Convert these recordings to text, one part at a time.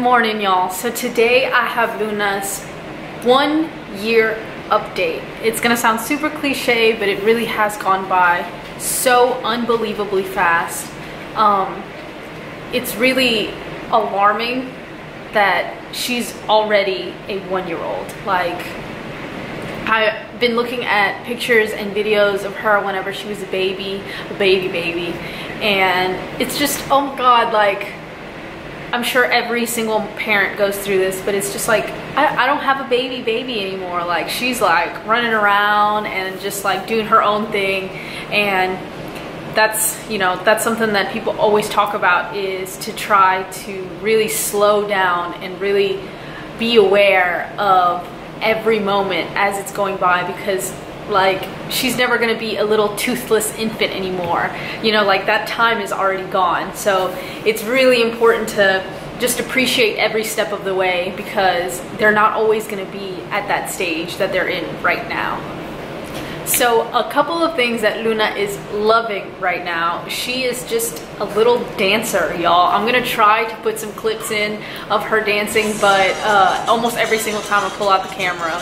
morning, y'all. So today I have Luna's 1 year update. It's gonna sound super cliche, but it really has gone by so unbelievably fast. It's really alarming that she's already a 1-year-old. Like, I've been looking at pictures and videos of her whenever she was a baby, and it's just, oh my God, like, I'm sure every single parent goes through this, but it's just like, I don't have a baby anymore. Like, she's like running around and just like doing her own thing. And that's, you know, that's something that people always talk about, is to try to really slow down and really be aware of every moment as it's going by, because like, she's never going to be a little toothless infant anymore, you know, like that time is already gone. So it's really important to just appreciate every step of the way, because they're not always going to be at that stage that they're in right now. So a couple of things that Luna is loving right now: she is just a little dancer, y'all. I'm gonna try to put some clips in of her dancing, but almost every single time I pull out the camera,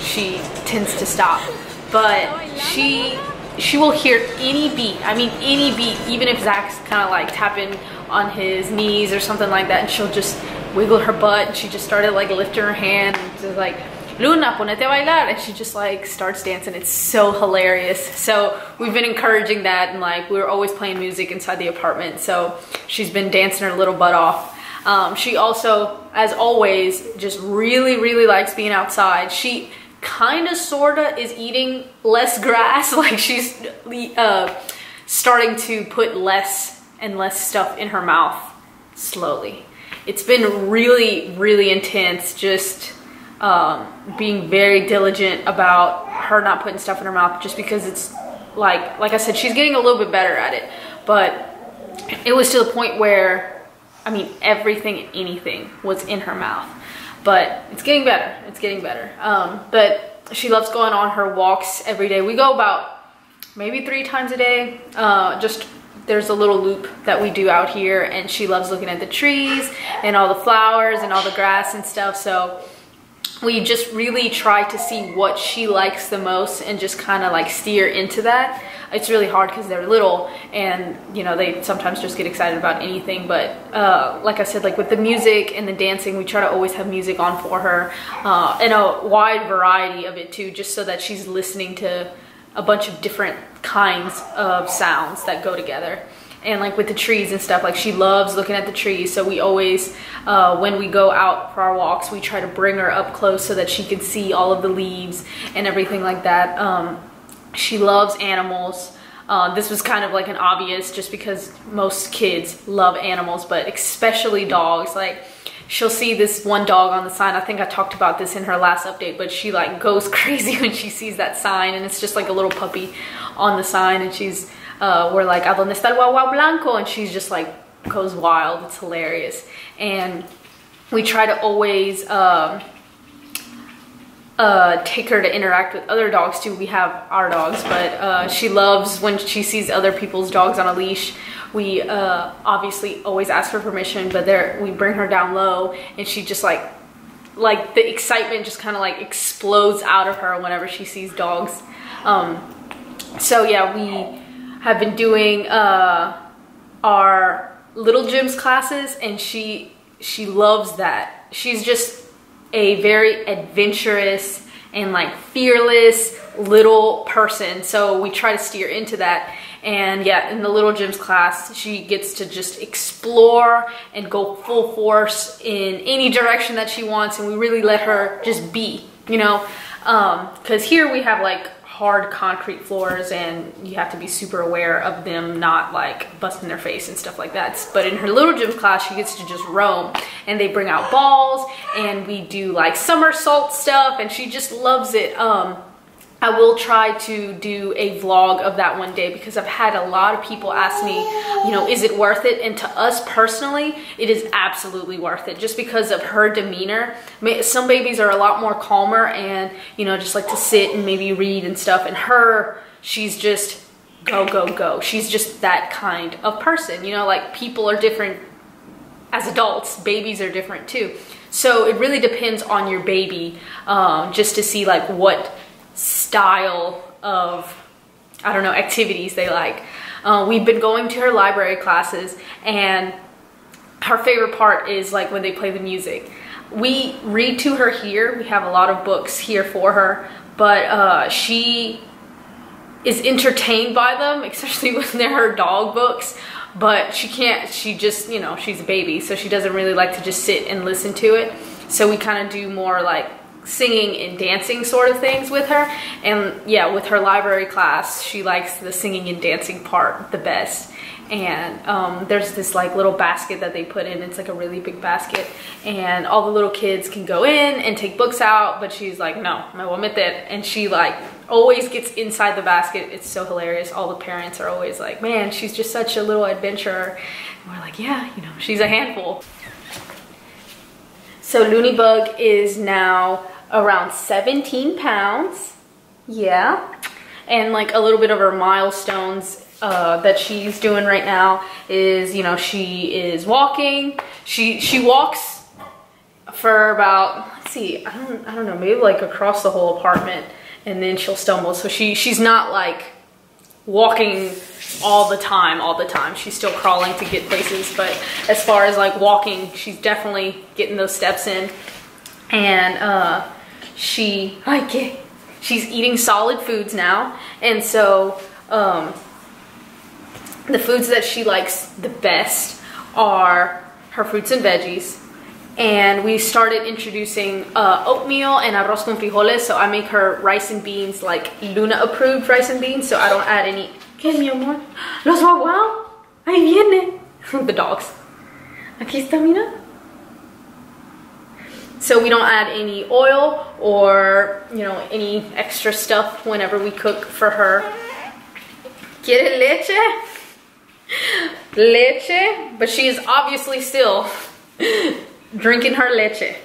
she tends to stop. But she will hear any beat, I mean any beat, even if Zach's kind of like tapping on his knees or something like that, and she'll just wiggle her butt. And she just started like lifting her hand and just like, Luna, ponete a bailar, and she just like starts dancing. It's so hilarious. So we've been encouraging that, and like, we were always playing music inside the apartment, so she's been dancing her little butt off. She also, as always, just really likes being outside. She kind of sorta is eating less grass. Like, she's starting to put less and less stuff in her mouth slowly. It's been really intense, just being very diligent about her not putting stuff in her mouth, just because it's like I said, she's getting a little bit better at it, but it was to the point where, I mean, everything and anything was in her mouth. But it's getting better, it's getting better. But she loves going on her walks every day. We go about maybe 3 times a day. Just, there's a little loop that we do out here, and she loves looking at the trees and all the flowers and all the grass and stuff. So we just really try to see what she likes the most and just kind of like steer into that. It's really hard because they're little, and you know, they sometimes just get excited about anything. But like I said, like with the music and the dancing, we try to always have music on for her, and a wide variety of it too, just so that she's listening to a bunch of different kinds of sounds that go together. And like with the trees and stuff, like she loves looking at the trees. So we always, when we go out for our walks, we try to bring her up close so that she can see all of the leaves and everything like that. She loves animals. This was kind of like an obvious, just because most kids love animals, but especially dogs. Like, she'll see this one dog on the sign. I think I talked about this in her last update, but she like goes crazy when she sees that sign, and it's just like a little puppy on the sign, and she's, we're like, ¿A dónde está el guau guau blanco? And she's just like goes wild. It's hilarious. And we try to always take her to interact with other dogs too. We have our dogs, but she loves when she sees other people's dogs on a leash. We obviously always ask for permission, but we bring her down low, and she just like the excitement just kind of like explodes out of her whenever she sees dogs. So yeah, we have been doing our little Jim's classes, and she loves that. She's just a very adventurous and like fearless little person, so we try to steer into that. And yeah, in the little Jim's class, she gets to just explore and go full force in any direction that she wants, and we really let her just be, you know, because here we have like hard concrete floors, and you have to be super aware of them not like busting their face and stuff like that. But in her little Jim's class, she gets to just roam, and they bring out balls, and we do like somersault stuff, and she just loves it. I will try to do a vlog of that one day, because I've had a lot of people ask me, you know, is it worth it? And to us personally, it is absolutely worth it, just because of her demeanor. Some babies are a lot more calmer and, you know, just like to sit and maybe read and stuff. And her, she's just go, go, go. She's just that kind of person, you know, like people are different as adults, babies are different too. So it really depends on your baby, just to see like what style of, I don't know, activities they like. We've been going to her library classes, and her favorite part is like when they play the music. We read to her here. We have a lot of books here for her, but she is entertained by them, especially when they're her dog books. But she just, you know, she's a baby, so she doesn't really like to just sit and listen to it. So we kind of do more like singing and dancing sort of things with her. And yeah, with her library class, she likes the singing and dancing part the best. And there's this like little basket that they put in. It's like a really big basket, and all the little kids can go in and take books out, but she's like, no, me voy a meter. And she like always gets inside the basket. It's so hilarious. All the parents are always like, man, she's just such a little adventurer. And we're like, yeah, you know, she's a handful. So Looney Bug is now around 17 pounds. Yeah. And like a little bit of her milestones that she's doing right now is, you know, she is walking. She walks for about, let's see, I don't know, maybe like across the whole apartment, and then she'll stumble. So she's not like walking all the time. She's still crawling to get places, but as far as like walking, she's definitely getting those steps in. And she's eating solid foods now, and so the foods that she likes the best are her fruits and veggies. And we started introducing oatmeal and arroz con frijoles. So I make her rice and beans, like Luna approved rice and beans. So I don't add any. ¿Qué, mi amor? Los guau. Ahí viene. The dogs. Aquí está, mira. So we don't add any oil or, you know, any extra stuff whenever we cook for her. ¿Quiere leche? Leche, but she is obviously still drinking her leche.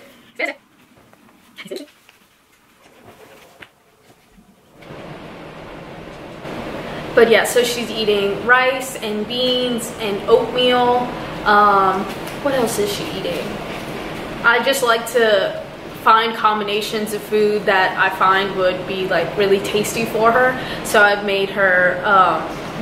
But yeah, so she's eating rice and beans and oatmeal. What else is she eating? I just like to find combinations of food that I find would be like really tasty for her. So I've made her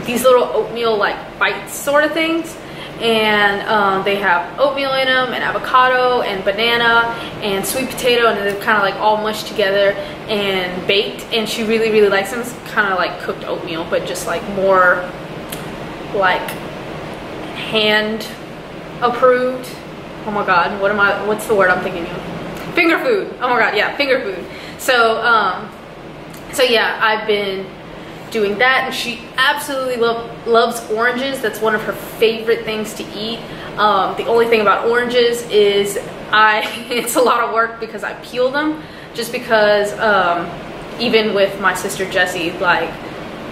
these little oatmeal like bites sort of things, and they have oatmeal in them, and avocado and banana and sweet potato, and they're kind of like all mushed together and baked, and she really likes them. It's kind of like cooked oatmeal, but just like more like hand approved. Oh my god, what's the word I'm thinking of? Finger food. Oh my god, yeah, finger food. So so yeah, I've been doing that, and she absolutely loves oranges. That's one of her favorite things to eat. The only thing about oranges is it's a lot of work because I peel them, just because even with my sister Jessie, like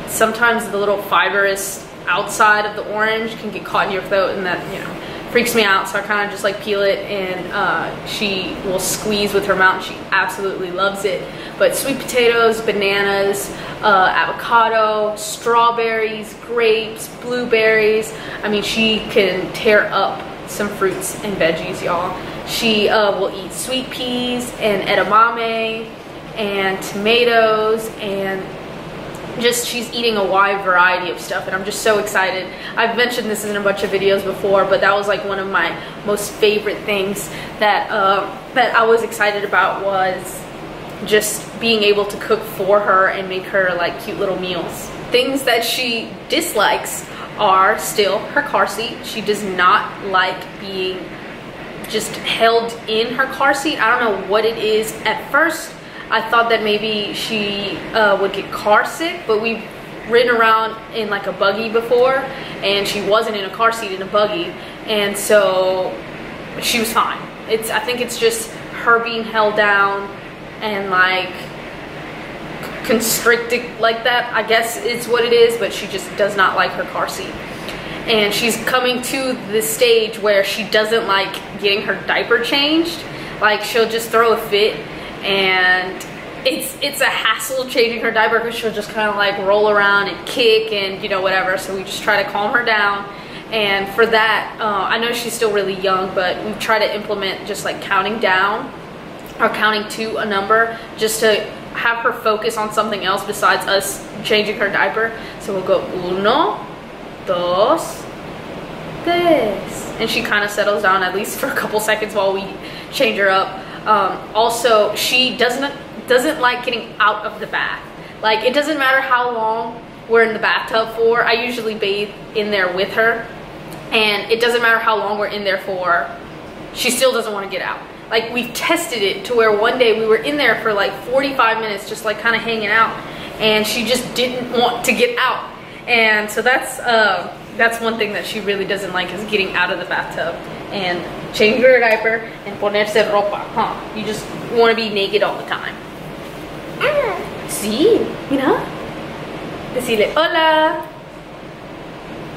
sometimes the little fibrous outside of the orange can get caught in your throat, and that, you know, freaks me out. So I kind of just like peel it, and she will squeeze with her mouth. She absolutely loves it. But sweet potatoes, bananas, avocado, strawberries, grapes, blueberries. I mean, she can tear up some fruits and veggies, y'all. She will eat sweet peas and edamame and tomatoes, and just she's eating a wide variety of stuff, and I'm just so excited. I've mentioned this in a bunch of videos before, but that was like one of my most favorite things that that I was excited about, was just being able to cook for her and make her like cute little meals. Things that she dislikes are still her car seat. She does not like being just held in her car seat. I don't know what it is. At first I thought that maybe she would get car sick, but we've ridden around in like a buggy before, and she wasn't in a car seat, in a buggy, and so she was fine. I think it's just her being held down and like constricted like that, I guess it's what it is, but she just does not like her car seat. And she's coming to the stage where she doesn't like getting her diaper changed. Like, she'll just throw a fit, and it's a hassle changing her diaper because she'll just kind of like roll around and kick and, you know, whatever. So we just try to calm her down And for that, I know she's still really young, but we've tried to implement just like counting down or counting to a number just to have her focus on something else besides us changing her diaper. So we'll go 1, 2, 3, and she kind of settles down at least for a couple seconds while we change her up. Also, she doesn't like getting out of the bath. Like, it doesn't matter how long we're in the bathtub for. I usually bathe in there with her, and it doesn't matter how long we're in there for, she still doesn't want to get out. Like, we've tested it to where one day we were in there for like 45 minutes just like kind of hanging out, and she just didn't want to get out. And so that's one thing that she really doesn't like, is getting out of the bathtub and changing her diaper and ponerse ropa, huh? You just want to be naked all the time. Sí, mira. Decirle hola.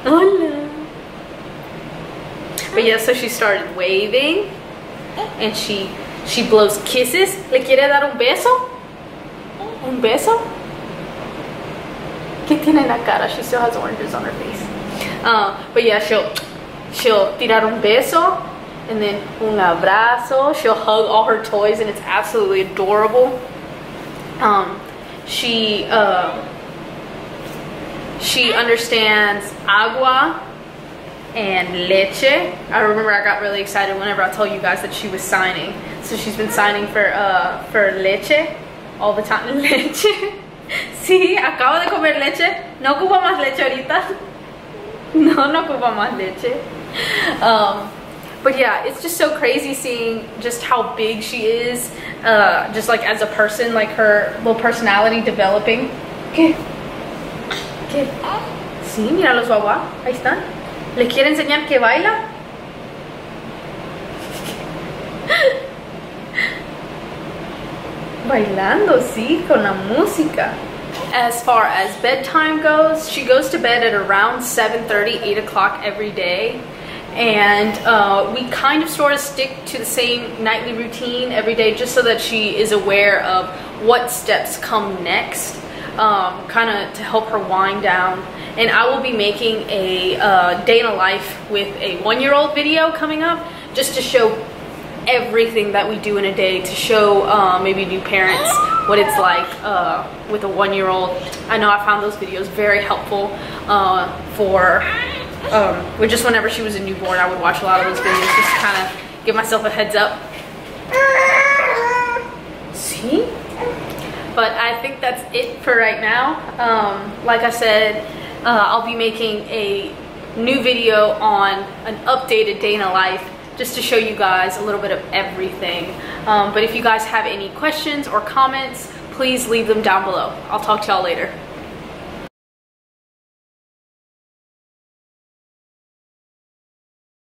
Hola. But yeah, so she started waving. And she blows kisses. ¿Le quiere dar un beso? ¿Un beso? ¿Qué tiene en la cara? She still has oranges on her face. But yeah, she'll tirar un beso, and then un abrazo. She'll hug all her toys, and it's absolutely adorable. She understands agua and leche. I remember I got really excited whenever I told you guys that she was signing. So she's been signing for leche all the time. Leche. Sí, acabo de comer leche. No ocupa más leche ahorita. No ocupa más leche. But yeah, it's just so crazy seeing just how big she is, just like as a person, like her little personality developing. ¿Qué? ¿Qué? Sí, mira los guagua. Ahí están. ¿Le quiere enseñar que baila? Bailando, sí, con la música. As far as bedtime goes, she goes to bed at around 7:30, 8 o'clock every day. And we kind of sort of stick to the same nightly routine every day, just so that she is aware of what steps come next, kind of to help her wind down. And I will be making a day in a life with a 1-year-old video coming up, just to show everything that we do in a day, to show maybe new parents what it's like with a 1-year-old. I know I found those videos very helpful for just whenever she was a newborn. I would watch a lot of those videos just to kind of give myself a heads up. See? But I think that's it for right now. Like I said, I'll be making a new video on an updated day in a life, just to show you guys a little bit of everything. But if you guys have any questions or comments, please leave them down below. I'll talk to y'all later.